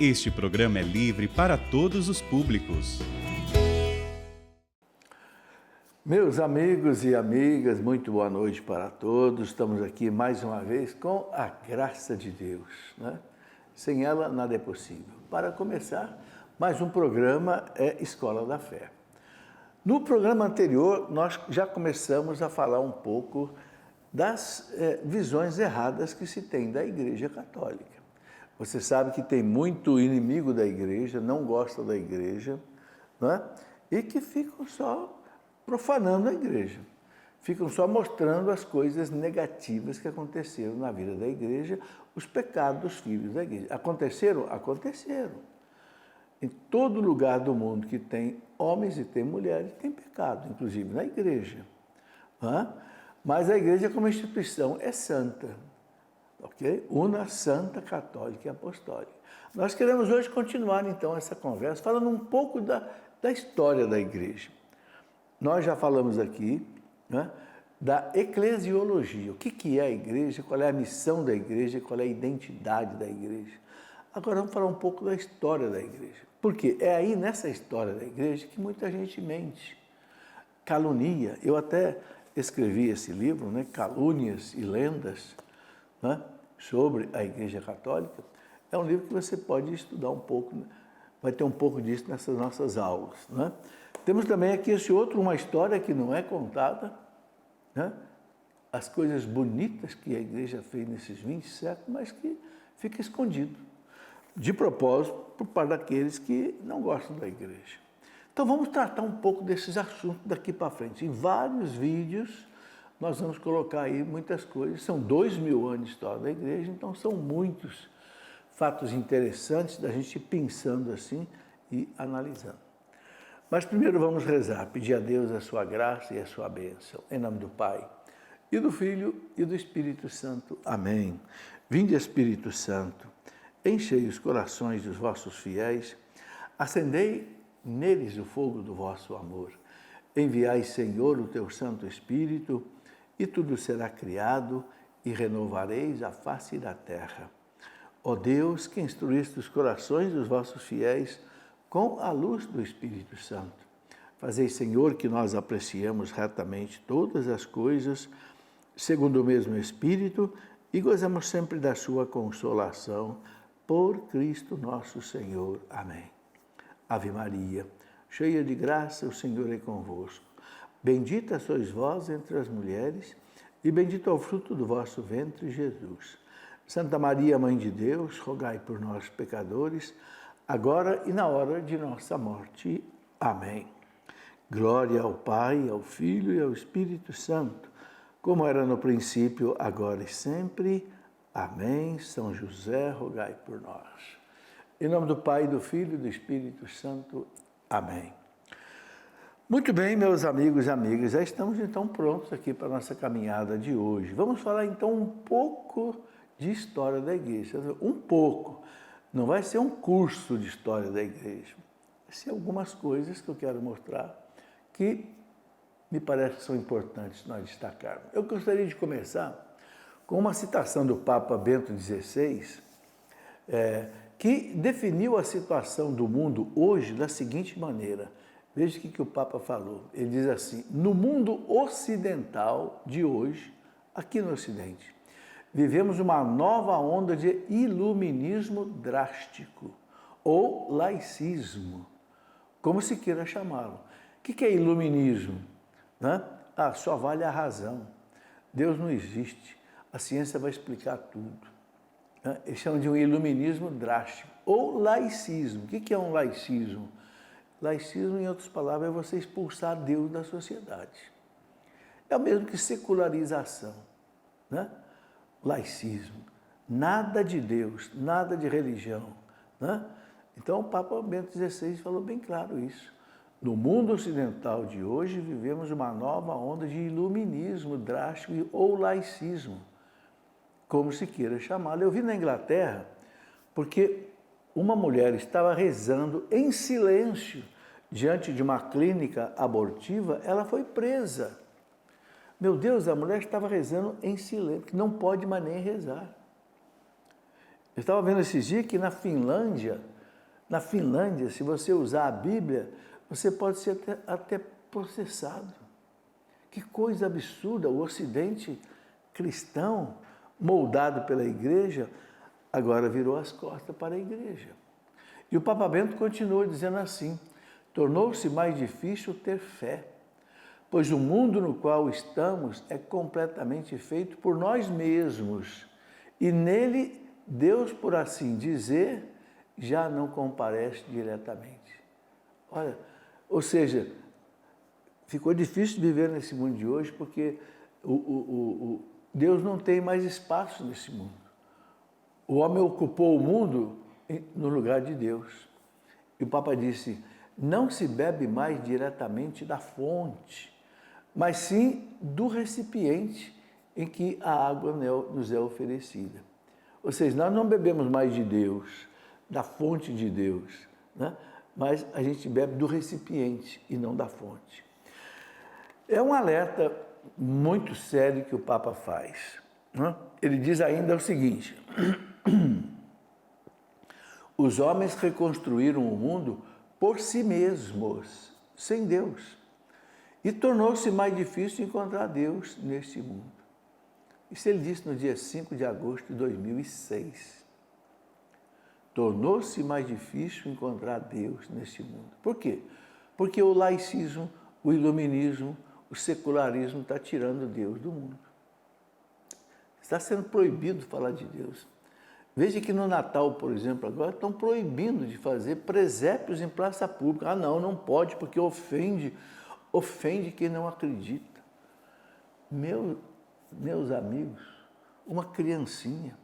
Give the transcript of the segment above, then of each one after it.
Este programa é livre para todos os públicos. Meus amigos e amigas, muito boa noite para todos. Estamos aqui mais uma vez com a graça de Deus, né? Sem ela, nada é possível. Para começar, mais um programa é Escola da Fé. No programa anterior, nós já começamos a falar um pouco das visões erradas que se tem da Igreja Católica. Você sabe que tem muito inimigo da Igreja, não gosta da Igreja, né? E que ficam só profanando a Igreja. Ficam só mostrando as coisas negativas que aconteceram na vida da Igreja, os pecados dos filhos da Igreja. Aconteceram? Aconteceram. Em todo lugar do mundo que tem homens e tem mulheres, tem pecado, inclusive na Igreja. Mas a Igreja como instituição é santa, ok? Una, santa, católica e apostólica. Nós queremos hoje continuar então essa conversa falando um pouco da história da Igreja. Nós já falamos aqui, né, da eclesiologia, o que é a Igreja, qual é a missão da Igreja, qual é a identidade da Igreja. Agora vamos falar um pouco da história da Igreja, porque é aí nessa história da Igreja que muita gente mente, calunia. Eu até escrevi esse livro, né, Calúnias e Lendas, né, sobre a Igreja Católica. É um livro que você pode estudar um pouco, né? Vai ter um pouco disso nessas nossas aulas, né? Temos também aqui esse outro, uma história que não é contada, né? As coisas bonitas que a Igreja fez nesses 20 séculos, mas que fica escondido, de propósito, por parte daqueles que não gostam da Igreja. Então vamos tratar um pouco desses assuntos daqui para frente. Em vários vídeos nós vamos colocar aí muitas coisas. São 2000 anos de história da Igreja, então são muitos fatos interessantes da gente ir pensando assim e analisando. Mas primeiro vamos rezar, pedir a Deus a sua graça e a sua bênção. Em nome do Pai, e do Filho e do Espírito Santo. Amém. Vinde, Espírito Santo, enchei os corações dos vossos fiéis, acendei neles o fogo do vosso amor. Enviai, Senhor, o teu Santo Espírito, e tudo será criado, e renovareis a face da terra. Ó Deus, que instruíste os corações dos vossos fiéis com a luz do Espírito Santo, fazei, Senhor, que nós apreciemos retamente todas as coisas, segundo o mesmo Espírito, e gozemos sempre da sua consolação, por Cristo nosso Senhor. Amém. Ave Maria, cheia de graça, o Senhor é convosco. Bendita sois vós entre as mulheres, e bendito é o fruto do vosso ventre, Jesus. Santa Maria, Mãe de Deus, rogai por nós, pecadores, agora e na hora de nossa morte. Amém. Glória ao Pai, ao Filho e ao Espírito Santo, como era no princípio, agora e sempre. Amém. São José, rogai por nós. Em nome do Pai, do Filho e do Espírito Santo. Amém. Muito bem, meus amigos e amigas, já estamos então prontos aqui para a nossa caminhada de hoje. Vamos falar então um pouco de história da Igreja. Um pouco. Não vai ser um curso de história da Igreja. Vai ser algumas coisas que eu quero mostrar que me parece que são importantes nós destacarmos. Eu gostaria de começar com uma citação do Papa Bento XVI, que definiu a situação do mundo hoje da seguinte maneira. Veja o que o Papa falou. Ele diz assim: no mundo ocidental de hoje, aqui no Ocidente, vivemos uma nova onda de iluminismo drástico, ou laicismo, como se queira chamá-lo. O que é iluminismo? Só vale a razão. Deus não existe. A ciência vai explicar tudo. Eles chamam de um iluminismo drástico, ou laicismo. O que é um laicismo? Laicismo, em outras palavras, é você expulsar Deus da sociedade. É o mesmo que secularização, né? Laicismo, nada de Deus, nada de religião, né? Então o Papa Bento XVI falou bem claro isso. No mundo ocidental de hoje vivemos uma nova onda de iluminismo drástico ou laicismo, como se queira chamá-lo. Eu vi na Inglaterra, porque uma mulher estava rezando em silêncio diante de uma clínica abortiva, ela foi presa. Meu Deus, a mulher estava rezando em silêncio, que não pode mais nem rezar. Eu estava vendo esses dias que na Finlândia Na Finlândia, se você usar a Bíblia, você pode ser até processado. Que coisa absurda! O Ocidente cristão, moldado pela igreja, agora virou as costas para a igreja. E o Papa Bento continua dizendo assim: tornou-se mais difícil ter fé, pois o mundo no qual estamos é completamente feito por nós mesmos, e nele Deus, por assim dizer, já não comparece diretamente. Olha, ou seja, ficou difícil viver nesse mundo de hoje porque Deus não tem mais espaço nesse mundo. O homem ocupou o mundo no lugar de Deus. E o Papa disse: não se bebe mais diretamente da fonte, mas sim do recipiente em que a água nos é oferecida. Ou seja, nós não bebemos mais de Deus, da fonte de Deus, né? Mas a gente bebe do recipiente e não da fonte. É um alerta muito sério que o Papa faz, né? Ele diz ainda o seguinte: os homens reconstruíram o mundo por si mesmos, sem Deus, e tornou-se mais difícil encontrar Deus neste mundo. Isso ele disse no dia 5 de agosto de 2006. Tornou-se mais difícil encontrar Deus neste mundo. Por quê? Porque o laicismo, o iluminismo, o secularismo está tirando Deus do mundo. Está sendo proibido falar de Deus. Veja que no Natal, por exemplo, agora estão proibindo de fazer presépios em praça pública. Ah, não pode porque ofende quem não acredita. Meus amigos, uma criancinha,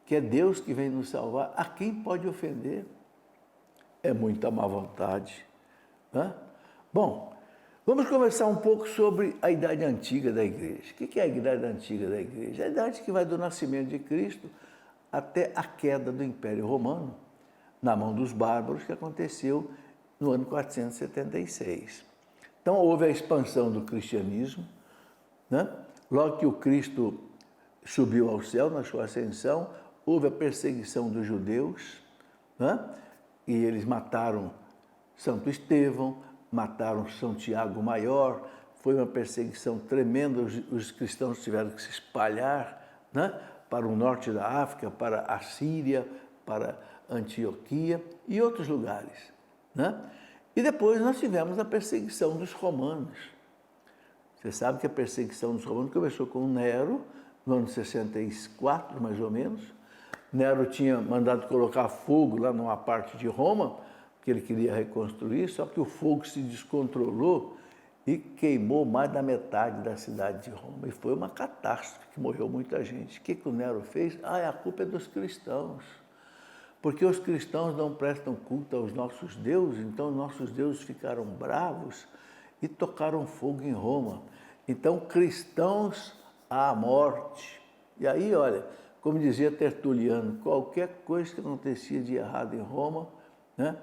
que é Deus que vem nos salvar, a quem pode ofender? É muita má vontade, né? Bom, vamos conversar um pouco sobre a idade antiga da igreja. O que é a idade antiga da igreja? A idade que vai do nascimento de Cristo até a queda do Império Romano, na mão dos bárbaros, que aconteceu no ano 476. Então, houve a expansão do cristianismo, né? Logo que o Cristo subiu ao céu, na sua ascensão, houve a perseguição dos judeus, né? E eles mataram Santo Estevão, mataram São Tiago Maior, foi uma perseguição tremenda, os cristãos tiveram que se espalhar, né? Para o norte da África, para a Síria, para Antioquia e outros lugares, né? E depois nós tivemos a perseguição dos romanos. Você sabe que a perseguição dos romanos começou com Nero, no ano 64, mais ou menos. Nero tinha mandado colocar fogo lá numa parte de Roma, que ele queria reconstruir, só que o fogo se descontrolou e queimou mais da metade da cidade de Roma. E foi uma catástrofe, que morreu muita gente. O que o Nero fez? A culpa é dos cristãos. Porque os cristãos não prestam culto aos nossos deuses, então nossos deuses ficaram bravos e tocaram fogo em Roma. Então, cristãos à morte. E aí, olha, como dizia Tertuliano, qualquer coisa que acontecia de errado em Roma, né?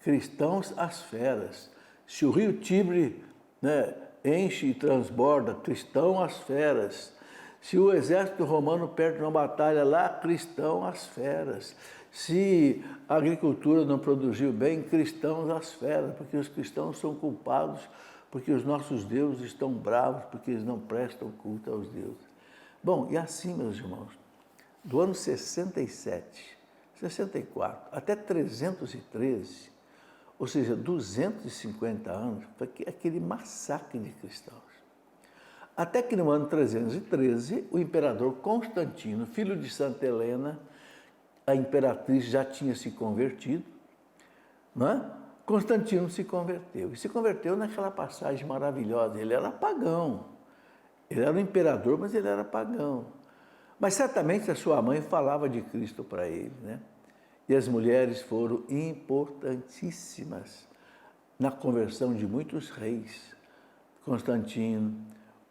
Cristãos às feras. Se o rio Tibre, né, enche e transborda, cristão às feras. Se o exército romano perde uma batalha lá, cristão às feras. Se a agricultura não produziu bem, cristãos às feras, porque os cristãos são culpados, porque os nossos deuses estão bravos, porque eles não prestam culto aos deuses. Bom, e assim, meus irmãos, do ano 67, 64 até 313, ou seja, 250 anos, foi aquele massacre de cristãos. Até que no ano 313, o imperador Constantino, filho de Santa Helena, a imperatriz já tinha se convertido, não é? Constantino se converteu. E se converteu naquela passagem maravilhosa. Ele era pagão. Ele era o imperador, mas ele era pagão. Mas certamente a sua mãe falava de Cristo para ele, né? E as mulheres foram importantíssimas na conversão de muitos reis. Constantino,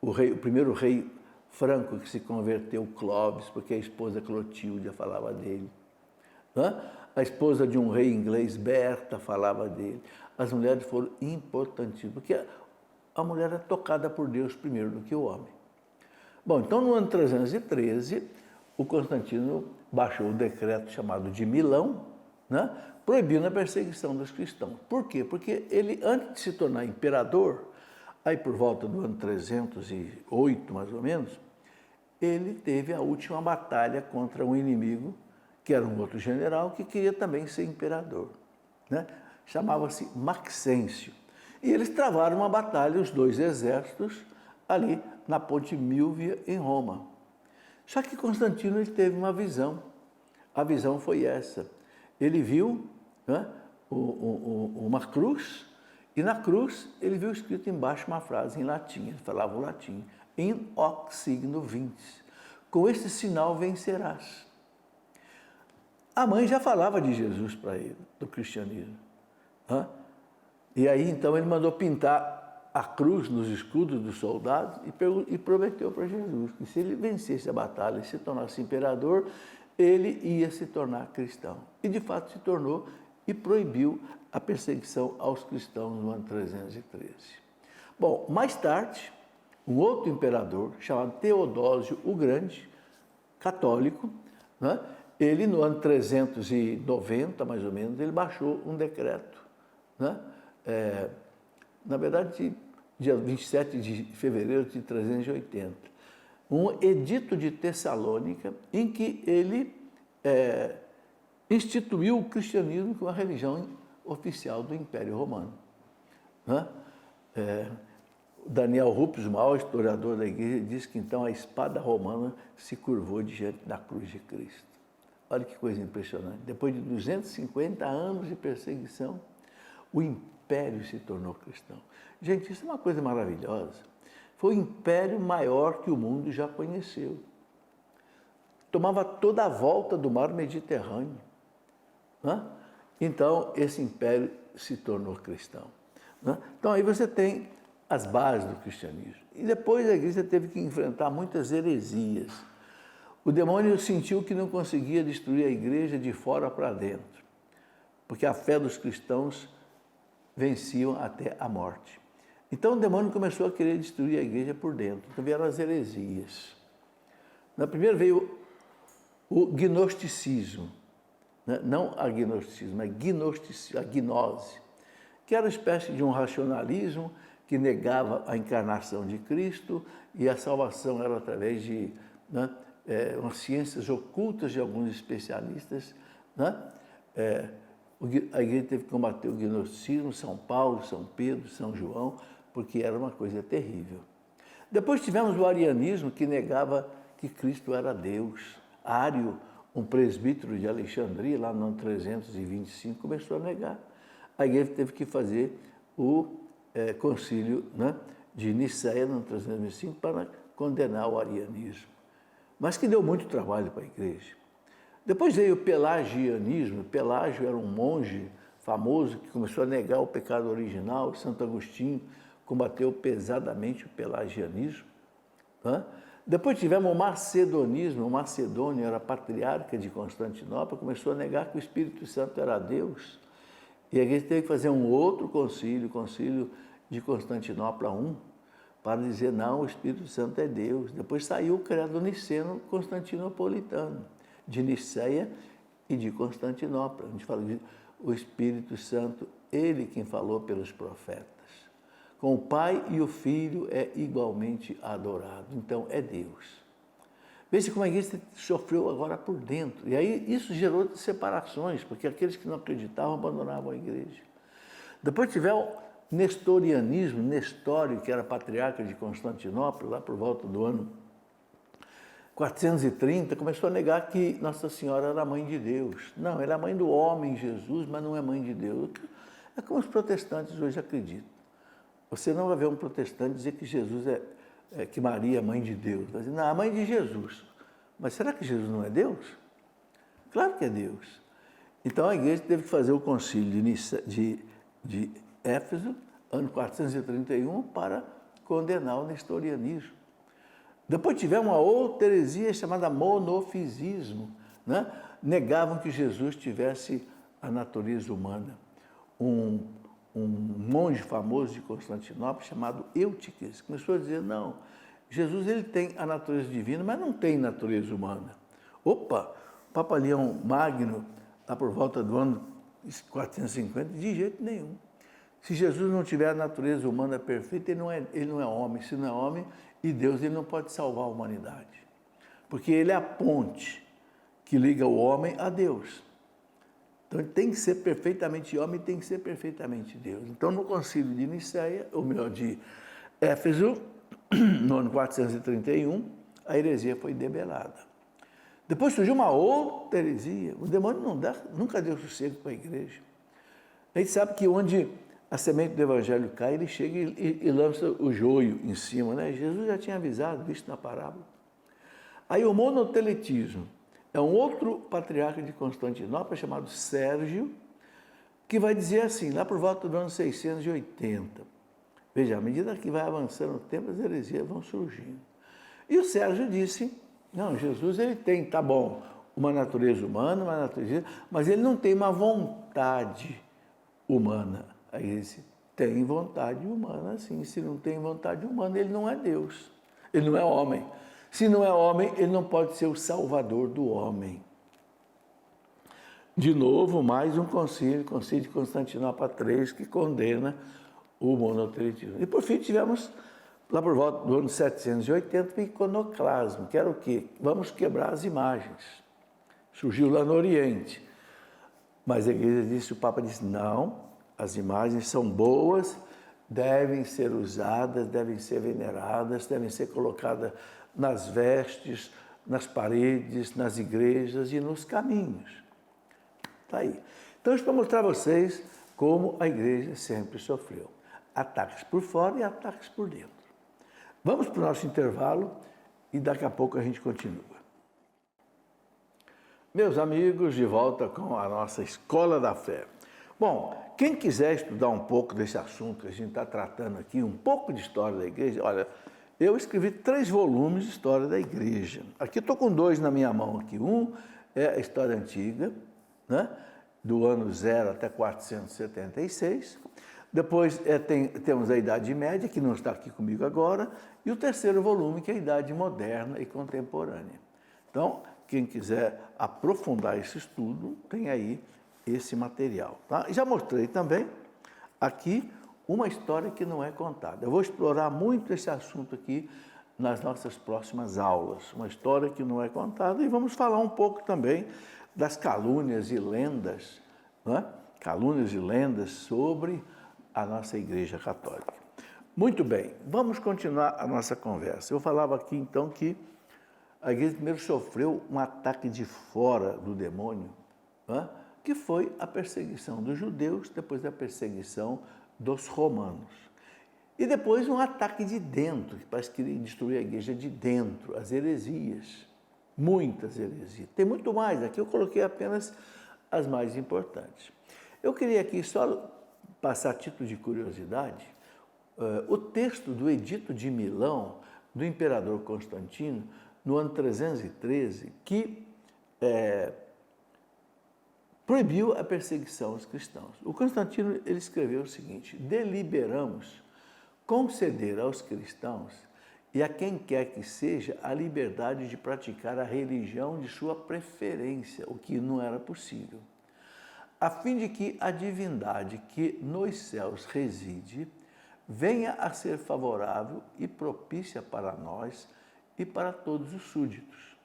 o primeiro rei franco que se converteu, Clovis, porque a esposa Clotilde falava dele. A esposa de um rei inglês, Berta, falava dele. As mulheres foram importantíssimas, porque a mulher é tocada por Deus primeiro do que o homem. Bom, então no ano 313, o Constantino baixou o decreto chamado de Milão, né, proibindo a perseguição dos cristãos. Por quê? Porque ele, antes de se tornar imperador, aí por volta do ano 308, mais ou menos, ele teve a última batalha contra um inimigo, que era um outro general, que queria também ser imperador, né? Chamava-se Maxêncio. E eles travaram uma batalha, os dois exércitos, ali na Ponte Milvia, em Roma. Só que Constantino ele teve uma visão. A visão foi essa. Ele viu, né, uma cruz, e na cruz ele viu escrito embaixo uma frase em latim, ele falava o latim, in hoc signo vinces, com esse sinal vencerás. A mãe já falava de Jesus para ele, do cristianismo. Né? E aí então ele mandou pintar a cruz nos escudos dos soldados e prometeu para Jesus que se ele vencesse a batalha e se tornasse imperador, ele ia se tornar cristão. E de fato se tornou e proibiu a perseguição aos cristãos no ano 313. Bom, mais tarde, um outro imperador chamado Teodósio o Grande, católico, né, ele no ano 390, mais ou menos, ele baixou um decreto, né, na verdade, dia 27 de fevereiro de 380, um edito de Tessalônica em que ele instituiu o cristianismo como a religião oficial do Império Romano. Né? Daniel Rupesmal, historiador da igreja, diz que então a espada romana se curvou diante da cruz de Cristo. Olha que coisa impressionante. Depois de 250 anos de perseguição, o império se tornou cristão. Gente, isso é uma coisa maravilhosa. Foi o império maior que o mundo já conheceu. Tomava toda a volta do mar Mediterrâneo. Né? Então, esse império se tornou cristão. Né? Então, aí você tem as bases do cristianismo. E depois a igreja teve que enfrentar muitas heresias. O demônio sentiu que não conseguia destruir a igreja de fora para dentro, porque a fé dos cristãos venciam até a morte. Então o demônio começou a querer destruir a igreja por dentro. Então vieram as heresias. Na primeira veio o gnosticismo, né? Não agnosticismo, mas a gnose, que era uma espécie de um racionalismo que negava a encarnação de Cristo e a salvação era através de, né, umas ciências ocultas de alguns especialistas. Né? A igreja teve que combater o gnosticismo, São Paulo, São Pedro, São João, porque era uma coisa terrível. Depois tivemos o arianismo, que negava que Cristo era Deus. Ário, um presbítero de Alexandria, lá no ano 325, começou a negar. A igreja teve que fazer o concílio, né, de Nicéia, no ano 325, para condenar o arianismo. Mas que deu muito trabalho para a igreja. Depois veio o pelagianismo. Pelágio era um monge famoso que começou a negar o pecado original. Santo Agostinho combateu pesadamente o pelagianismo. Né? Depois tivemos o macedonismo. O Macedônio era patriarca de Constantinopla, começou a negar que o Espírito Santo era Deus. E a igreja teve que fazer um outro concílio, o concílio de Constantinopla I, para dizer, não, o Espírito Santo é Deus. Depois saiu o credo niceno constantinopolitano, de Nicéia e de Constantinopla. A gente fala de o Espírito Santo, ele quem falou pelos profetas. Com o Pai e o Filho é igualmente adorado. Então, é Deus. Veja como a igreja sofreu agora por dentro. E aí isso gerou separações, porque aqueles que não acreditavam abandonavam a igreja. Depois tivemos nestorianismo, Nestório, que era patriarca de Constantinopla, lá por volta do ano 430, começou a negar que Nossa Senhora era a mãe de Deus. Não, ela é a mãe do homem, Jesus, mas não é mãe de Deus. É como os protestantes hoje acreditam. Você não vai ver um protestante dizer que Jesus que Maria é mãe de Deus. Vai dizer, não, a mãe de Jesus. Mas será que Jesus não é Deus? Claro que é Deus. Então a igreja teve que fazer o concílio de Éfeso, ano 431, para condenar o nestorianismo. Depois tivemos uma outra heresia chamada monofisismo. Né? Negavam que Jesus tivesse a natureza humana. Um monge famoso de Constantinopla chamado Eutiques começou a dizer, não, Jesus ele tem a natureza divina, mas não tem natureza humana. Opa, o Papa Leão Magno, lá por volta do ano 450, de jeito nenhum. Se Jesus não tiver a natureza humana perfeita, ele não é homem. Se não é homem, e Deus, ele não pode salvar a humanidade. Porque ele é a ponte que liga o homem a Deus. Então ele tem que ser perfeitamente homem e tem que ser perfeitamente Deus. Então no concílio de Nicéia, ou melhor, de Éfeso, no ano 431, a heresia foi debelada. Depois surgiu uma outra heresia. O demônio nunca deu sossego para a igreja. A gente sabe que onde a semente do evangelho cai, ele chega e lança o joio em cima, né? Jesus já tinha avisado, visto na parábola. Aí o monotelitismo é um outro patriarca de Constantinopla chamado Sérgio, que vai dizer assim, lá por volta do ano 680. Veja, à medida que vai avançando o tempo, as heresias vão surgindo. E o Sérgio disse, não, Jesus ele tem, tá bom, uma natureza humana, uma natureza, mas ele não tem uma vontade humana. Aí ele disse, tem vontade humana, sim. Se não tem vontade humana, ele não é Deus. Ele não é homem. Se não é homem, ele não pode ser o salvador do homem. De novo, mais um concílio de Constantinopla III, que condena o monotelitismo. E por fim tivemos, lá por volta do ano 780, o iconoclasmo, que era o quê? Vamos quebrar as imagens. Surgiu lá no Oriente. Mas a igreja disse, o Papa disse, não, as imagens são boas, devem ser usadas, devem ser veneradas, devem ser colocadas nas vestes, nas paredes, nas igrejas e nos caminhos. Está aí. Então, isso para mostrar a vocês como a igreja sempre sofreu. Ataques por fora e ataques por dentro. Vamos para o nosso intervalo e daqui a pouco a gente continua. Meus amigos, de volta com a nossa Escola da Fé. Bom, quem quiser estudar um pouco desse assunto que a gente está tratando aqui, um pouco de história da igreja, olha, eu escrevi 3 volumes de história da igreja. Aqui estou com 2 na minha mão aqui. Um é a história antiga, né, do ano 0 até 476. Depois temos a Idade Média, que não está aqui comigo agora, e o 3º volume, que é a Idade Moderna e Contemporânea. Então, quem quiser aprofundar esse estudo, tem aí esse material. Tá? Já mostrei também aqui uma história que não é contada. Eu vou explorar muito esse assunto aqui nas nossas próximas aulas. Uma história que não é contada e vamos falar um pouco também das calúnias e lendas, né? Calúnias e lendas sobre a nossa Igreja Católica. Muito bem, vamos continuar a nossa conversa. Eu falava aqui então que a Igreja primeiro sofreu um ataque de fora do demônio, né? Que foi a perseguição dos judeus, depois a perseguição dos romanos. E depois um ataque de dentro, que parece que queria destruir a igreja de dentro, as heresias, muitas heresias. Tem muito mais, aqui eu coloquei apenas as mais importantes. Eu queria aqui só passar a título de curiosidade, o texto do Edito de Milão, do imperador Constantino, no ano 313, que proibiu a perseguição aos cristãos. O Constantino ele escreveu o seguinte: deliberamos conceder aos cristãos e a quem quer que seja a liberdade de praticar a religião de sua preferência, o que não era possível, a fim de que a divindade que nos céus reside venha a ser favorável e propícia para nós e para todos os súditos.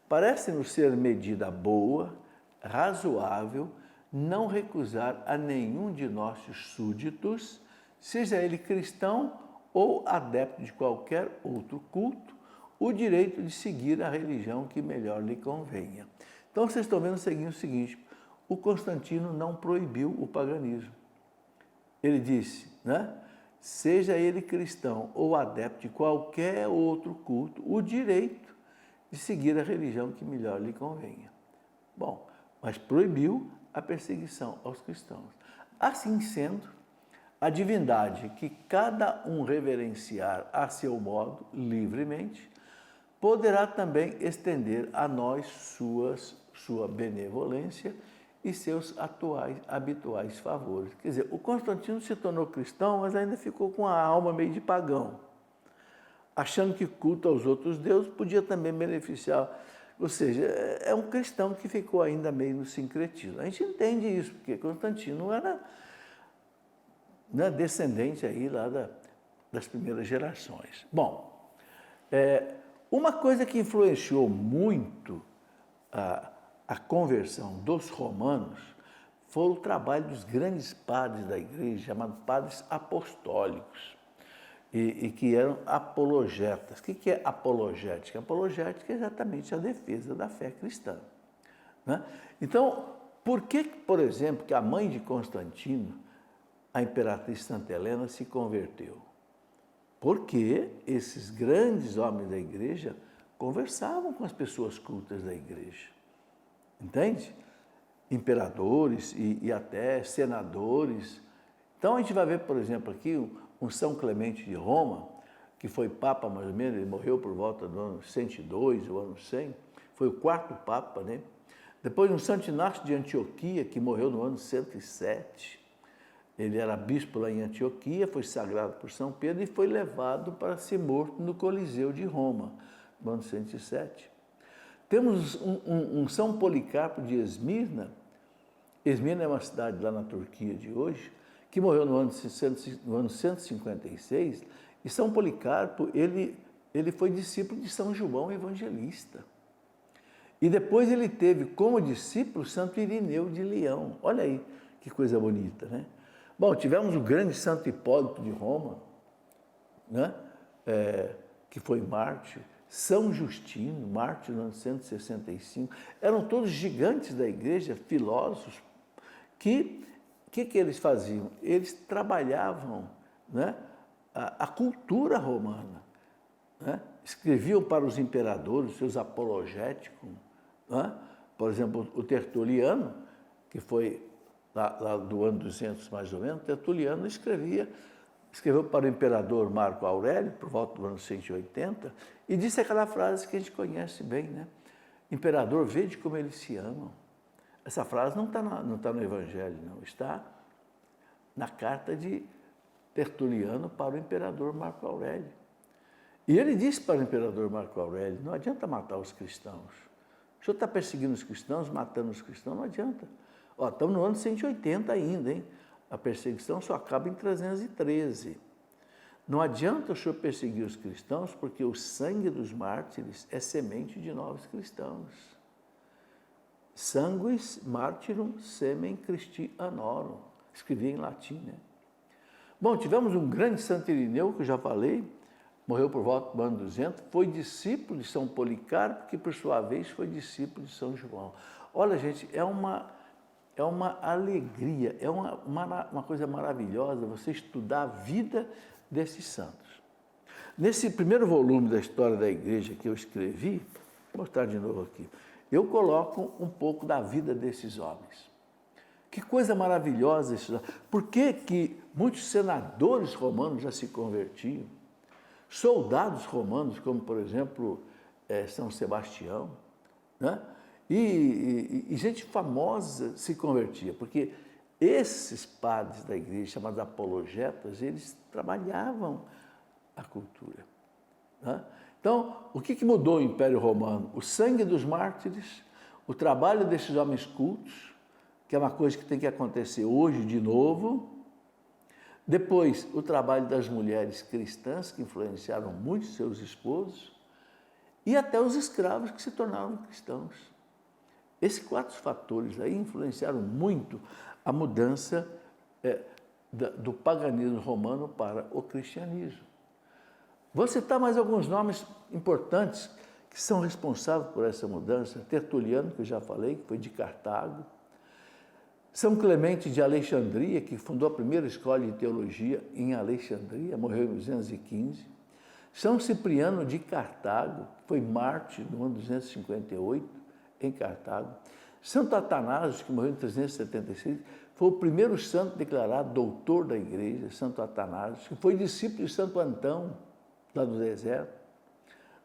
Parece-nos ser medida boa, razoável, não recusar a nenhum de nossos súditos, seja ele cristão ou adepto de qualquer outro culto, o direito de seguir a religião que melhor lhe convenha. Então, vocês estão vendo o seguinte, o Constantino não proibiu o paganismo. Ele disse, né? Seja ele cristão ou adepto de qualquer outro culto, o direito de seguir a religião que melhor lhe convenha. Bom, mas proibiu a perseguição aos cristãos. Assim sendo, a divindade que cada um reverenciar a seu modo, livremente, poderá também estender a nós sua benevolência e seus habituais favores. Quer dizer, o Constantino se tornou cristão, mas ainda ficou com a alma meio de pagão, achando que culto aos outros deuses podia também beneficiar Ou seja, é um cristão que ficou ainda meio no sincretismo. A gente entende isso, porque Constantino era, né, descendente aí lá das primeiras gerações. Bom, uma coisa que influenciou muito a conversão dos romanos foi o trabalho dos grandes padres da igreja, chamados padres apostólicos, e que eram apologetas. O que é apologética? Apologética é exatamente a defesa da fé cristã, né? Então, por que, por exemplo, que a mãe de Constantino, a imperatriz Santa Helena, se converteu? Porque esses grandes homens da igreja conversavam com as pessoas cultas da igreja, entende? Imperadores e até senadores. Então a gente vai ver, por exemplo, aqui um São Clemente de Roma, que foi papa mais ou menos, ele morreu por volta do ano 102, o ano 100, foi o quarto papa, né? Depois um Santo Inácio de Antioquia, que morreu no ano 107. Ele era bispo lá em Antioquia, foi sagrado por São Pedro e foi levado para ser morto no Coliseu de Roma, no ano 107. Temos um São Policarpo de Esmirna. Esmirna é uma cidade lá na Turquia de hoje, que morreu no ano 156, e São Policarpo, ele foi discípulo de São João Evangelista. E depois ele teve como discípulo Santo Irineu de Leão. Olha aí que coisa bonita, né? Bom, tivemos o grande Santo Hipólito de Roma, né? Que foi mártir. São Justino, mártir no ano 165. Eram todos gigantes da igreja, filósofos, que eles faziam? Eles trabalhavam, né, a cultura romana, né? Escreviam para os imperadores, seus apologéticos, né? Por exemplo, o Tertuliano, que foi lá do ano 200 mais ou menos, Tertuliano escreveu para o imperador Marco Aurélio, por volta do ano 180, e disse aquela frase que a gente conhece bem, né? Imperador, vede como eles se amam. Essa frase não está no Evangelho, não. Está na carta de Tertuliano para o imperador Marco Aurélio. E ele disse para o imperador Marco Aurélio, não adianta matar os cristãos. O senhor está perseguindo os cristãos, matando os cristãos, não adianta. Ó, estamos no ano 180 ainda, hein? A perseguição só acaba em 313. Não adianta o senhor perseguir os cristãos, porque o sangue dos mártires é semente de novos cristãos. Sanguis martyrum semen Christi anorum. Escrevi em latim, né? Bom, tivemos um grande Santo Irineu, que eu já falei, morreu por volta do ano 200, foi discípulo de São Policarpo, que por sua vez foi discípulo de São João. Olha, gente, é uma alegria, é uma coisa maravilhosa você estudar a vida desses santos. Nesse primeiro volume da história da igreja que eu escrevi, vou mostrar de novo aqui, eu coloco um pouco da vida desses homens. Que coisa maravilhosa isso. Por que muitos senadores romanos já se convertiam? Soldados romanos, como por exemplo São Sebastião, né? E gente famosa se convertia, porque esses padres da igreja, chamados apologetas, eles trabalhavam a cultura, né? Então, o que mudou o Império Romano? O sangue dos mártires, o trabalho desses homens cultos, que é uma coisa que tem que acontecer hoje de novo. Depois, o trabalho das mulheres cristãs, que influenciaram muito seus esposos, e até os escravos que se tornaram cristãos. Esses 4 fatores aí influenciaram muito a mudança do paganismo romano para o cristianismo. Vou citar mais alguns nomes importantes que são responsáveis por essa mudança. Tertuliano, que eu já falei, que foi de Cartago. São Clemente de Alexandria, que fundou a primeira escola de teologia em Alexandria, morreu em 215. São Cipriano de Cartago, que foi mártir no ano 258, em Cartago. Santo Atanásio, que morreu em 376, foi o primeiro santo declarado doutor da igreja, Santo Atanásio, que foi discípulo de Santo Antão, lá do deserto,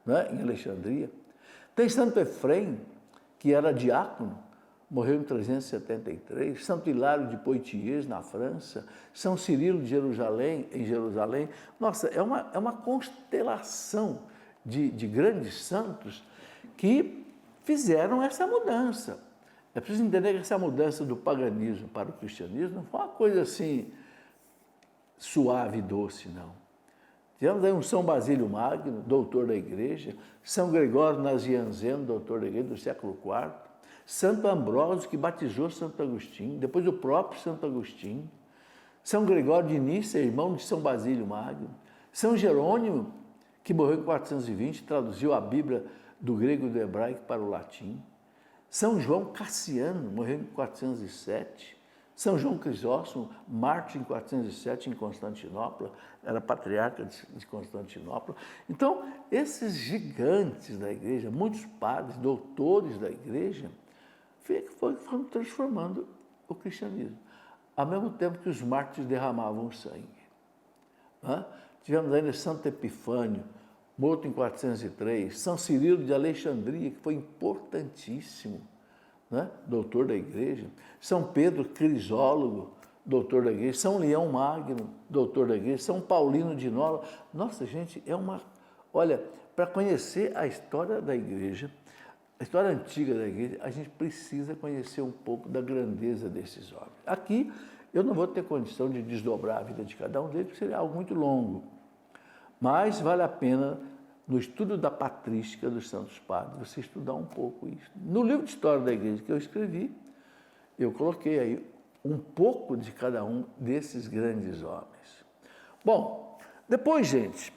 né, em Alexandria. Tem Santo Efrem, que era diácono, morreu em 373, Santo Hilário de Poitiers, na França, São Cirilo de Jerusalém, em Jerusalém. Nossa, é uma constelação de grandes santos que fizeram essa mudança. É preciso entender que essa mudança do paganismo para o cristianismo não foi uma coisa assim suave e doce, não. Tivemos aí um São Basílio Magno, doutor da Igreja, São Gregório Nazianzeno, doutor da Igreja do século IV, Santo Ambrósio, que batizou Santo Agostinho, depois o próprio Santo Agostinho, São Gregório de Nícia, irmão de São Basílio Magno, São Jerônimo, que morreu em 420, traduziu a Bíblia do grego e do hebraico para o latim, São João Cassiano, morreu em 407, São João Crisóstomo, mártir em 407 em Constantinopla, era patriarca de Constantinopla. Então, esses gigantes da igreja, muitos padres, doutores da igreja, foram transformando o cristianismo, ao mesmo tempo que os mártires derramavam sangue. Tivemos ainda Santo Epifânio, morto em 403, São Cirilo de Alexandria, que foi importantíssimo, doutor da igreja, São Pedro Crisólogo, doutor da igreja, São Leão Magno, doutor da igreja, São Paulino de Nola. Nossa, gente, olha, para conhecer a história da igreja, a história antiga da igreja, a gente precisa conhecer um pouco da grandeza desses homens. Aqui, eu não vou ter condição de desdobrar a vida de cada um deles, porque seria algo muito longo. Mas vale a pena, no estudo da patrística dos santos padres, você estudar um pouco isso. No livro de história da igreja que eu escrevi, eu coloquei aí um pouco de cada um desses grandes homens. Bom, depois, gente,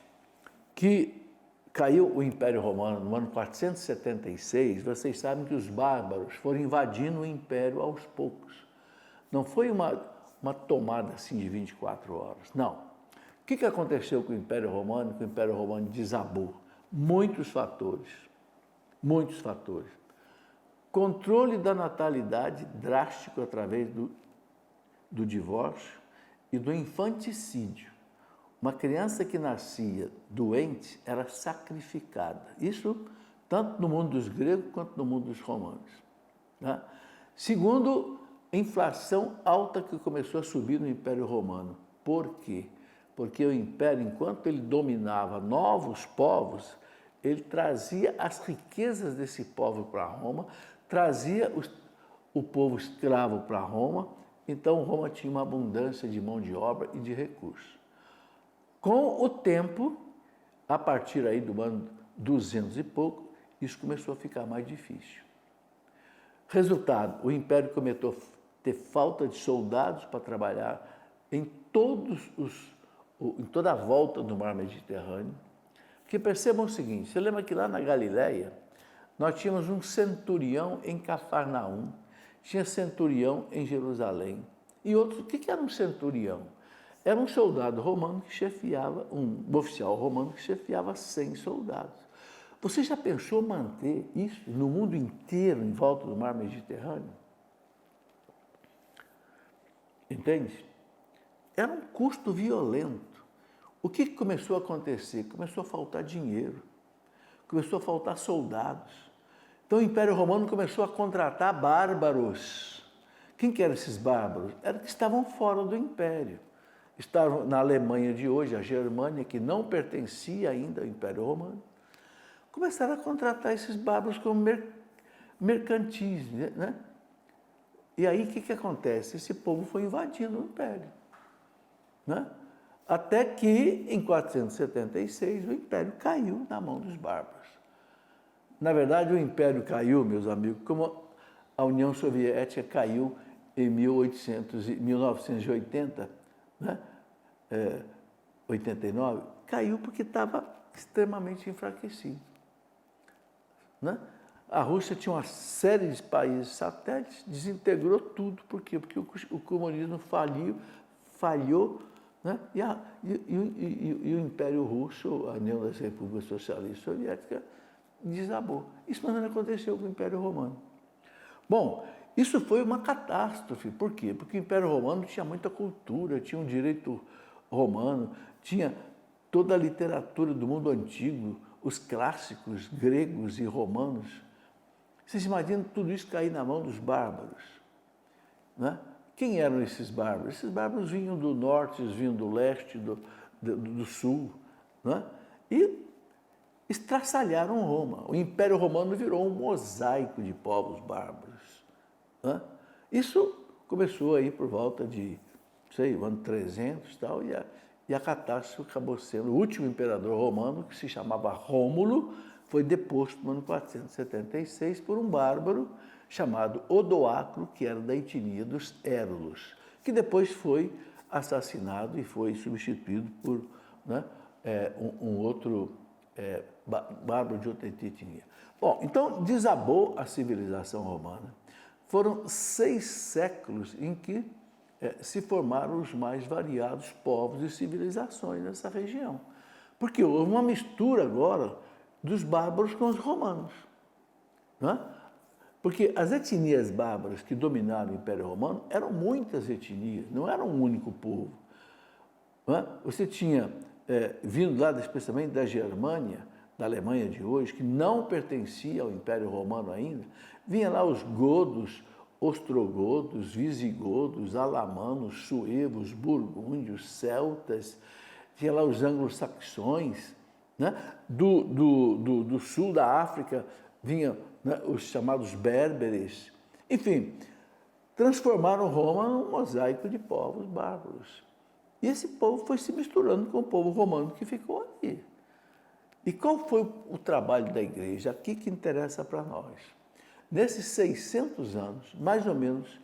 que caiu o Império Romano no ano 476, vocês sabem que os bárbaros foram invadindo o Império aos poucos. Não foi uma tomada assim de 24 horas, não. O que aconteceu com o Império Romano? Que o Império Romano desabou. Muitos fatores. Controle da natalidade drástico através do divórcio e do infanticídio. Uma criança que nascia doente era sacrificada. Isso tanto no mundo dos gregos quanto no mundo dos romanos. Segundo, inflação alta que começou a subir no Império Romano. Por quê? Porque o Império, enquanto ele dominava novos povos, ele trazia as riquezas desse povo para Roma, trazia o povo escravo para Roma, então Roma tinha uma abundância de mão de obra e de recursos. Com o tempo, a partir aí do ano 200 e pouco, isso começou a ficar mais difícil. Resultado, o Império começou a ter falta de soldados para trabalhar em toda a volta do mar Mediterrâneo. Porque percebam o seguinte, você lembra que lá na Galileia, nós tínhamos um centurião em Cafarnaum, tinha centurião em Jerusalém. E outros, o que era um centurião? Era um soldado romano que chefiava, um oficial romano que chefiava 100 soldados. Você já pensou manter isso no mundo inteiro em volta do mar Mediterrâneo? Entende? Era um custo violento. O que começou a acontecer? Começou a faltar dinheiro, começou a faltar soldados. Então o Império Romano começou a contratar bárbaros. Quem que eram esses bárbaros? Eram que estavam fora do Império. Estavam na Alemanha de hoje, a Germânia, que não pertencia ainda ao Império Romano. Começaram a contratar esses bárbaros como mercantis, né? E aí o que acontece? Esse povo foi invadindo o Império, né? Até que, em 476, o Império caiu na mão dos bárbaros. Na verdade, o Império caiu, meus amigos, como a União Soviética caiu em 1980, né? 89, caiu porque estava extremamente enfraquecido. Né? A Rússia tinha uma série de países satélites, desintegrou tudo. Por quê? Porque o comunismo falhou, né? E o Império Russo, a União das Repúblicas Socialistas Soviéticas, desabou. Isso não aconteceu com o Império Romano. Bom, isso foi uma catástrofe. Por quê? Porque o Império Romano tinha muita cultura, tinha um direito romano, tinha toda a literatura do mundo antigo, os clássicos gregos e romanos. Vocês imaginam tudo isso cair na mão dos bárbaros, né? Quem eram esses bárbaros? Esses bárbaros vinham do norte, vinham do leste, do sul, né? E estraçalharam Roma. O Império Romano virou um mosaico de povos bárbaros. Né? Isso começou aí por volta de, o ano 300 e tal, e a catástrofe acabou sendo o último imperador romano, que se chamava Rômulo, foi deposto no ano 476 por um bárbaro chamado Odoacro, que era da etnia dos Érulos, que depois foi assassinado e foi substituído por, né, um outro bárbaro de outra etnia. Bom, então desabou a civilização romana. Foram 6 séculos em que se formaram os mais variados povos e civilizações nessa região. Porque houve uma mistura agora dos bárbaros com os romanos. Não é? Porque as etnias bárbaras que dominaram o Império Romano eram muitas etnias, não era um único povo. Não é? Você tinha vindo lá especialmente da Germânia, da Alemanha de hoje, que não pertencia ao Império Romano ainda, vinha lá os godos, ostrogodos, visigodos, alamanos, suevos, burgúndios, celtas, tinha lá os anglo-saxões, né? Do sul da África vinham, né, os chamados berberes. Enfim, transformaram Roma num mosaico de povos bárbaros. E esse povo foi se misturando com o povo romano que ficou ali. E qual foi o trabalho da igreja? Aqui que interessa para nós. Nesses 600 anos, mais ou menos,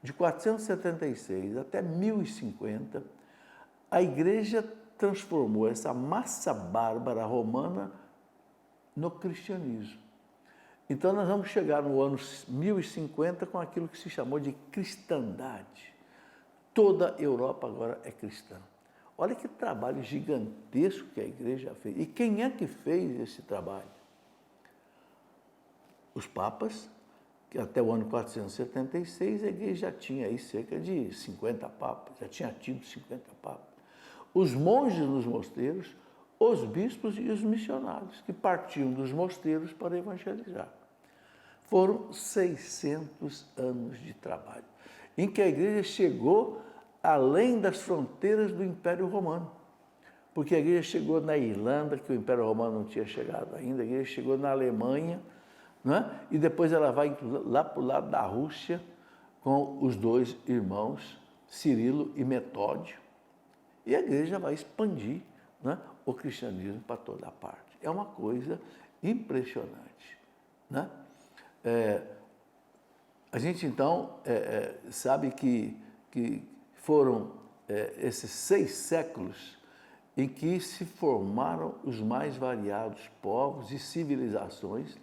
de 476 até 1050, a igreja transformou essa massa bárbara romana no cristianismo. Então nós vamos chegar no ano 1050 com aquilo que se chamou de cristandade. Toda a Europa agora é cristã. Olha que trabalho gigantesco que a igreja fez. E quem é que fez esse trabalho? Os papas, que até o ano 476 a igreja já tinha aí cerca de 50 papas, já tinha tido 50 papas. Os monges nos mosteiros, os bispos e os missionários, que partiam dos mosteiros para evangelizar. Foram 600 anos de trabalho, em que a igreja chegou além das fronteiras do Império Romano. Porque a igreja chegou na Irlanda, que o Império Romano não tinha chegado ainda, a igreja chegou na Alemanha, né? E depois ela vai lá para o lado da Rússia com os 2 irmãos, Cirilo e Metódio, e a igreja vai expandir, né, o cristianismo para toda a parte. É uma coisa impressionante. Né? A gente, então, sabe que foram esses 6 séculos em que se formaram os mais variados povos e civilizações,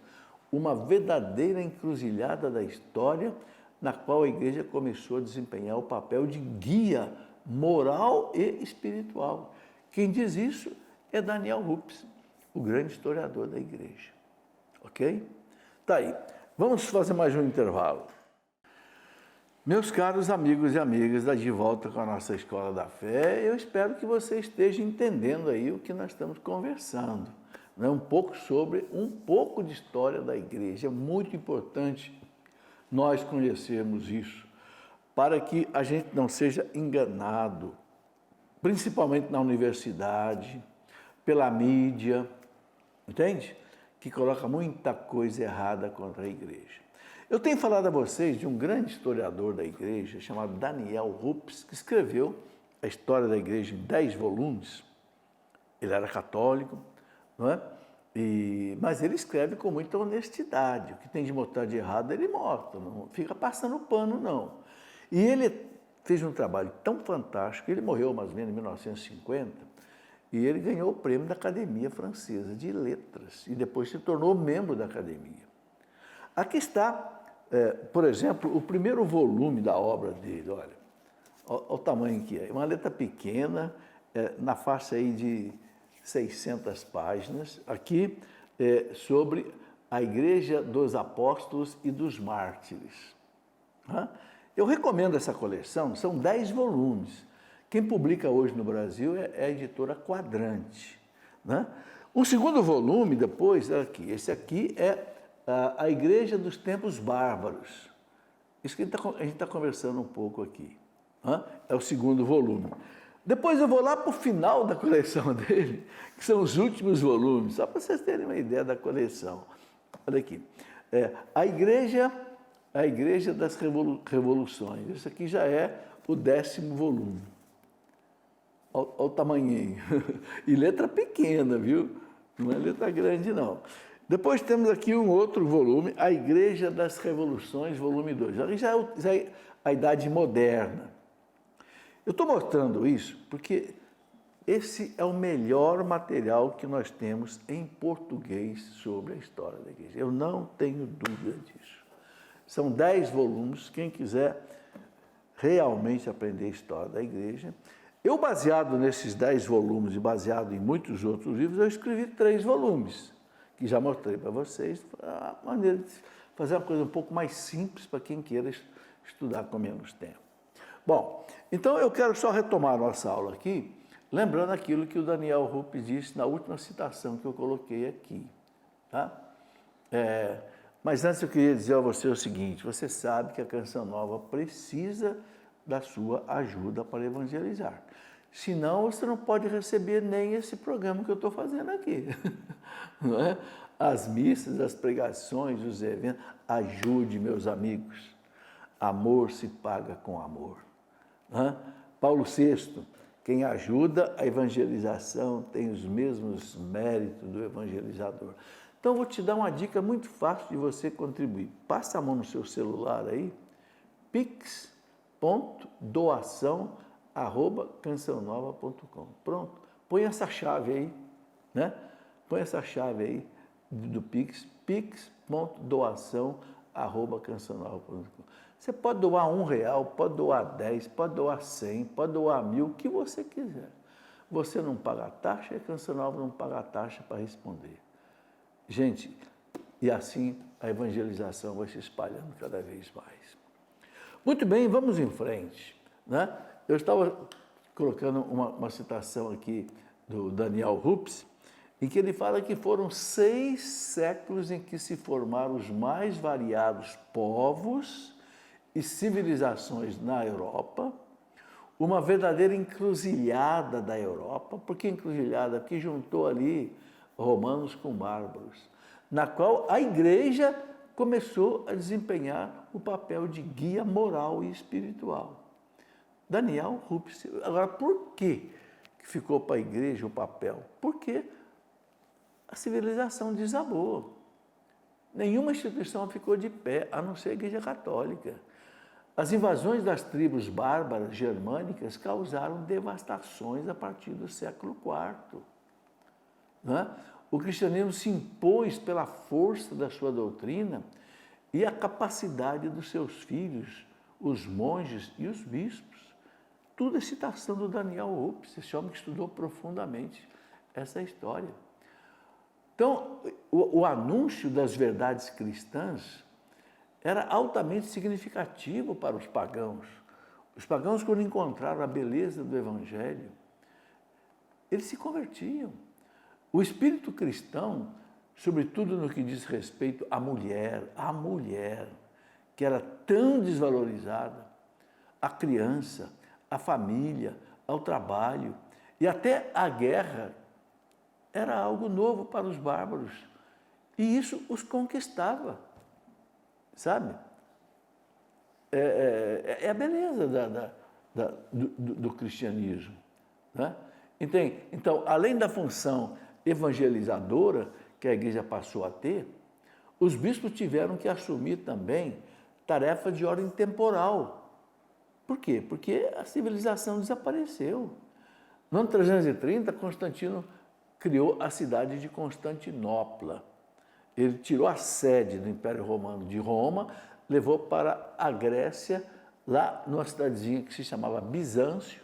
uma verdadeira encruzilhada da história, na qual a igreja começou a desempenhar o papel de guia moral e espiritual. Quem diz isso é Daniel Ruppes, o grande historiador da igreja. Ok? Tá aí. Vamos fazer mais um intervalo. Meus caros amigos e amigas, de volta com a nossa Escola da Fé, eu espero que você esteja entendendo aí o que nós estamos conversando. Né? Um pouco de história da igreja. É muito importante nós conhecermos isso, para que a gente não seja enganado, principalmente na universidade, pela mídia, entende? Que coloca muita coisa errada contra a igreja. Eu tenho falado a vocês de um grande historiador da igreja, chamado Daniel Ruppes, que escreveu a história da igreja em 10 volumes. Ele era católico, não é? Mas ele escreve com muita honestidade. O que tem de mostrar de errado, ele mostra, não fica passando pano, não. E ele fez um trabalho tão fantástico, ele morreu mais ou menos em 1950, e ele ganhou o prêmio da Academia Francesa de Letras, e depois se tornou membro da Academia. Aqui está, por exemplo, o primeiro volume da obra dele, olha o tamanho que é, uma letra pequena, na faixa aí de 600 páginas, aqui sobre a Igreja dos Apóstolos e dos Mártires. Eu recomendo essa coleção, são 10 volumes. Quem publica hoje no Brasil é a editora Quadrante. Né? Um segundo volume, depois, esse aqui é a Igreja dos Tempos Bárbaros. Isso que a gente está conversando um pouco aqui. É o segundo volume. Depois eu vou lá para o final da coleção dele, que são os últimos volumes, só para vocês terem uma ideia da coleção. Olha aqui, a Igreja das Revoluções. Esse aqui já é o 10º volume. Olha o tamanhinho. E letra pequena, viu? Não é letra grande, não. Depois temos aqui um outro volume, A Igreja das Revoluções, volume 2. Já é a Idade Moderna. Eu estou mostrando isso porque esse é o melhor material que nós temos em português sobre a história da igreja. Eu não tenho dúvida disso. São 10 volumes, quem quiser realmente aprender a história da igreja. Eu, baseado nesses 10 volumes e baseado em muitos outros livros, eu escrevi 3 volumes, que já mostrei para vocês, a maneira de fazer uma coisa um pouco mais simples para quem queira estudar com menos tempo. Bom, então eu quero só retomar nossa aula aqui, lembrando aquilo que o Daniel Rupp disse na última citação que eu coloquei aqui. Tá? Mas antes eu queria dizer a você o seguinte, você sabe que a Canção Nova precisa da sua ajuda para evangelizar. Senão você não pode receber nem esse programa que eu estou fazendo aqui. Não é? As missas, as pregações, os eventos. Ajude, meus amigos. Amor se paga com amor. Paulo VI, quem ajuda a evangelização tem os mesmos méritos do evangelizador. Então, eu vou te dar uma dica muito fácil de você contribuir. Passa a mão no seu celular aí, pix.doação@cançãonova.com. Pronto, põe essa chave aí, né? Põe essa chave aí do Pix, pix.doação@cançãonova.com. Você pode doar R$1, pode doar 10, pode doar 100, pode doar 1.000, o que você quiser. Você não paga a taxa e a Canção Nova não paga a taxa para responder. Gente, e assim a evangelização vai se espalhando cada vez mais. Muito bem, vamos em frente. Né? Eu estava colocando uma citação aqui do Daniel Rupp, em que ele fala que foram 6 séculos em que se formaram os mais variados povos e civilizações na Europa, uma verdadeira encruzilhada da Europa. Por que encruzilhada? Porque juntou ali romanos com bárbaros, na qual a igreja começou a desempenhar o papel de guia moral e espiritual. Daniel Rupp. Agora, por que ficou para a igreja o papel? Porque a civilização desabou. Nenhuma instituição ficou de pé, a não ser a Igreja Católica. As invasões das tribos bárbaras germânicas causaram devastações a partir do século IV. Né? O cristianismo se impôs pela força da sua doutrina e a capacidade dos seus filhos, os monges e os bispos. Tudo é citação do Daniel Rupp, esse homem que estudou profundamente essa história. Então, o anúncio das verdades cristãs era altamente significativo para os pagãos. Os pagãos, quando encontraram a beleza do Evangelho, eles se convertiam. O espírito cristão, sobretudo no que diz respeito à mulher, que era tão desvalorizada, à criança, à família, ao trabalho e até à guerra, era algo novo para os bárbaros. E isso os conquistava, sabe? É a beleza do cristianismo. Né? Entende? Então, além da função evangelizadora que a igreja passou a ter, os bispos tiveram que assumir também tarefa de ordem temporal. Por quê? Porque a civilização desapareceu. No ano 330, Constantino criou a cidade de Constantinopla. Ele tirou a sede do Império Romano de Roma, levou para a Grécia, lá numa cidadezinha que se chamava Bizâncio,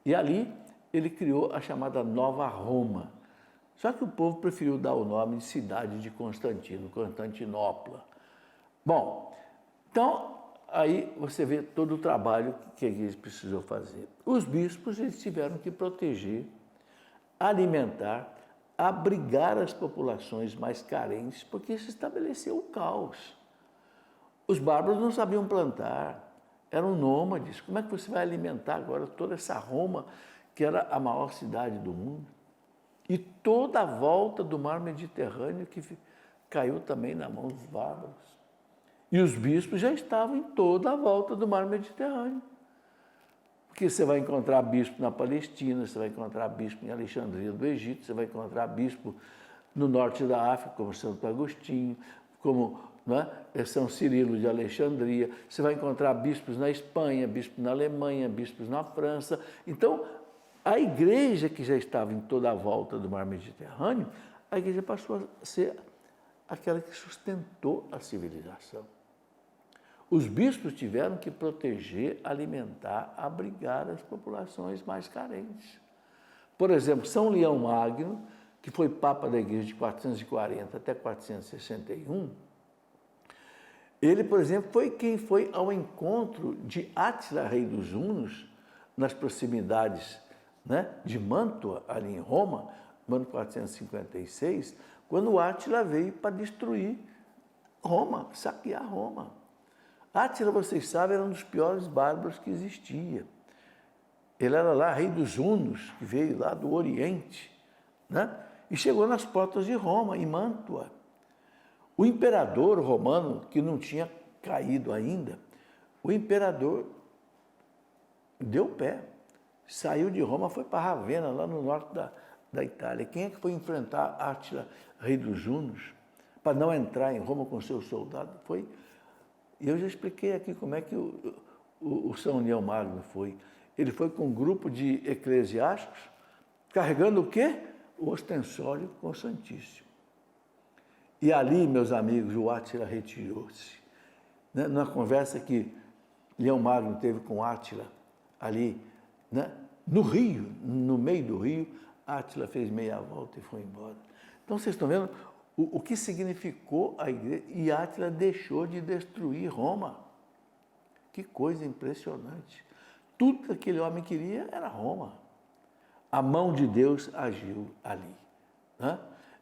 e ali ele criou a chamada Nova Roma. Só que o povo preferiu dar o nome de cidade de Constantino, Constantinopla. Bom, então aí você vê todo o trabalho que a igreja precisou fazer. Os bispos eles tiveram que proteger, alimentar, abrigar as populações mais carentes, porque se estabeleceu o caos. Os bárbaros não sabiam plantar, eram nômades. Como é que você vai alimentar agora toda essa Roma que era a maior cidade do mundo, e toda a volta do mar Mediterrâneo que caiu também na mão dos bárbaros. E os bispos já estavam em toda a volta do mar Mediterrâneo. Porque você vai encontrar bispo na Palestina, você vai encontrar bispo em Alexandria do Egito, você vai encontrar bispo no norte da África, como Santo Agostinho, como São Cirilo de Alexandria, você vai encontrar bispos na Espanha, bispos na Alemanha, bispos na França. Então, a igreja que já estava em toda a volta do mar Mediterrâneo, a igreja passou a ser aquela que sustentou a civilização. Os bispos tiveram que proteger, alimentar, abrigar as populações mais carentes. Por exemplo, São Leão Magno, que foi Papa da Igreja de 440 até 461, ele, por exemplo, foi quem foi ao encontro de Átila, rei dos Hunos, nas proximidades de Mântua, ali em Roma, no ano 456, quando Átila veio para destruir Roma, saquear Roma. Átila, vocês sabem, era um dos piores bárbaros que existia. Ele era lá rei dos Hunos, que veio lá do Oriente, e chegou nas portas de Roma, em Mântua. O imperador romano, que não tinha caído ainda, o imperador deu pé, saiu de Roma, foi para Ravenna, lá no norte da Itália. Quem é que foi enfrentar Átila, rei dos Hunos, para não entrar em Roma com seus soldados? Foi. E eu já expliquei aqui como é que o São Leão Magno foi. Ele foi com um grupo de eclesiásticos, carregando o quê? O ostensório com o Santíssimo. E ali, meus amigos, o Átila retirou-se. Numa conversa que Leão Magno teve com Átila, ali, no rio, no meio do rio, Átila fez meia volta e foi embora. Então, vocês estão vendo o que significou a igreja, e Átila deixou de destruir Roma. Que coisa impressionante. Tudo que aquele homem queria era Roma. A mão de Deus agiu ali.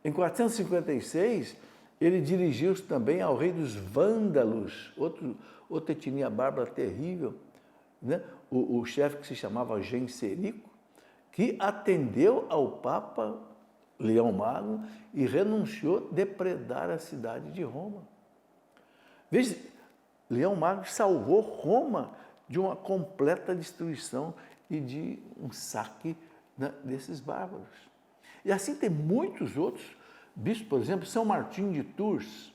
Em 456, ele dirigiu-se também ao rei dos vândalos, outra etnia bárbara terrível, o chefe que se chamava Genserico, que atendeu ao Papa Leão Magno e renunciou a depredar a cidade de Roma. Veja, Leão Magno salvou Roma de uma completa destruição e de um saque desses bárbaros. E assim tem muitos outros bispos, por exemplo, São Martinho de Tours,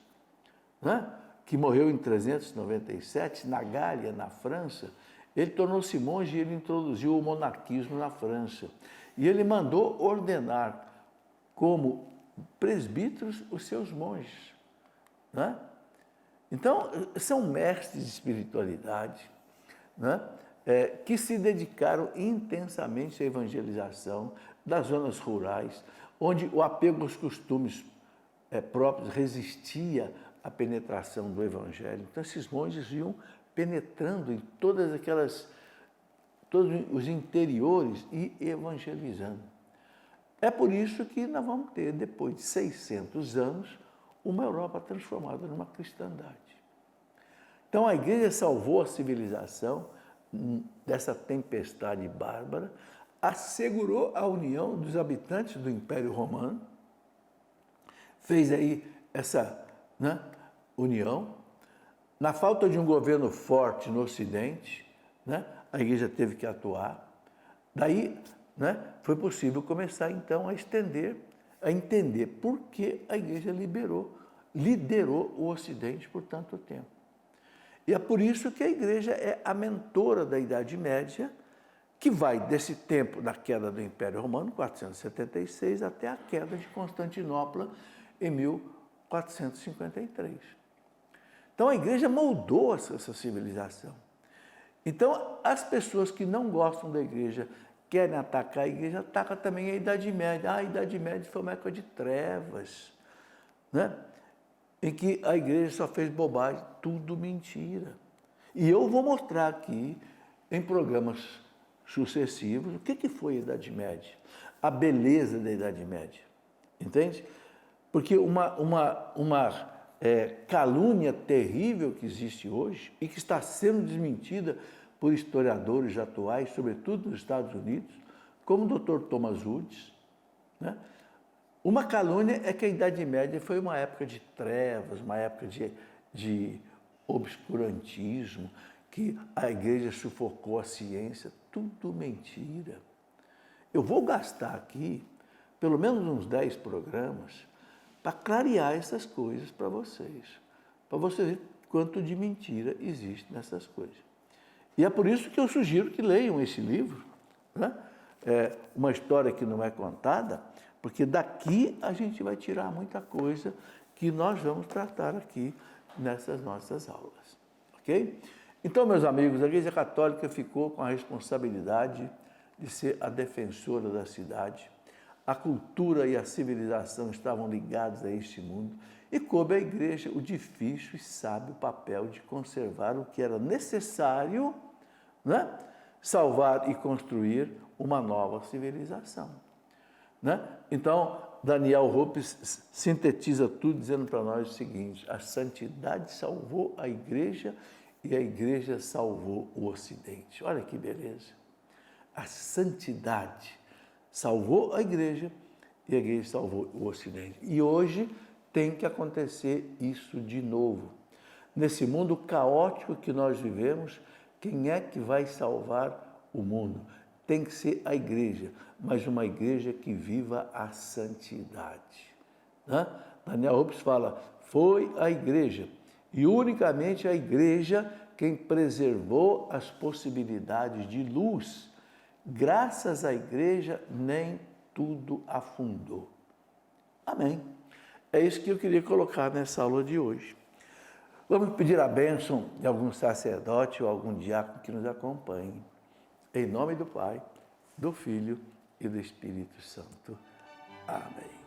que morreu em 397, na Gália, na França. Ele tornou-se monge e ele introduziu o monarquismo na França. E ele mandou ordenar como presbíteros os seus monges. Então, são mestres de espiritualidade que se dedicaram intensamente à evangelização das zonas rurais, onde o apego aos costumes próprios resistia à penetração do Evangelho. Então, esses monges iam penetrando em todos os interiores e evangelizando. É por isso que nós vamos ter, depois de 600 anos, uma Europa transformada numa cristandade. Então, a igreja salvou a civilização dessa tempestade bárbara, assegurou a união dos habitantes do Império Romano, fez aí essa união. Na falta de um governo forte no Ocidente, a igreja teve que atuar. Daí, foi possível começar, então, a entender por que a igreja liderou o Ocidente por tanto tempo. E é por isso que a igreja é a mentora da Idade Média, que vai desse tempo da queda do Império Romano, 476, até a queda de Constantinopla, em 1453. Então, a igreja moldou essa civilização. Então, as pessoas que não gostam da igreja, querem atacar a igreja, atacam também a Idade Média. A Idade Média foi uma época de trevas, em que a igreja só fez bobagem, tudo mentira. E eu vou mostrar aqui, em programas sucessivos, o que foi a Idade Média, a beleza da Idade Média, entende? Porque uma calúnia terrível que existe hoje e que está sendo desmentida por historiadores atuais, sobretudo nos Estados Unidos, como o Dr. Thomas Woods, né? Uma calúnia é que a Idade Média foi uma época de trevas, uma época de obscurantismo, que a igreja sufocou a ciência. Tudo mentira. Eu vou gastar aqui pelo menos uns 10 programas para clarear essas coisas para vocês verem quanto de mentira existe nessas coisas. E é por isso que eu sugiro que leiam esse livro, né? É uma história que não é contada, porque daqui a gente vai tirar muita coisa que nós vamos tratar aqui nessas nossas aulas, ok? Então, meus amigos, a Igreja Católica ficou com a responsabilidade de ser a defensora da cidade. A cultura e a civilização estavam ligados a este mundo e coube à Igreja o difícil e sábio papel de conservar o que era necessário, né? Salvar e construir uma nova civilização, né? Então, Daniel Hope sintetiza tudo dizendo para nós o seguinte: a santidade salvou a Igreja e a Igreja salvou o Ocidente. Olha que beleza! A santidade salvou a Igreja e a Igreja salvou o Ocidente. E hoje tem que acontecer isso de novo. Nesse mundo caótico que nós vivemos, quem é que vai salvar o mundo? Tem que ser a Igreja, mas uma Igreja que viva a santidade, né? Daniel Hope fala, foi a Igreja, e unicamente a Igreja quem preservou as possibilidades de luz. Graças à Igreja, nem tudo afundou. Amém. É isso que eu queria colocar nessa aula de hoje. Vamos pedir a bênção de algum sacerdote ou algum diácono que nos acompanhe. Em nome do Pai, do Filho e do Espírito Santo. Amém.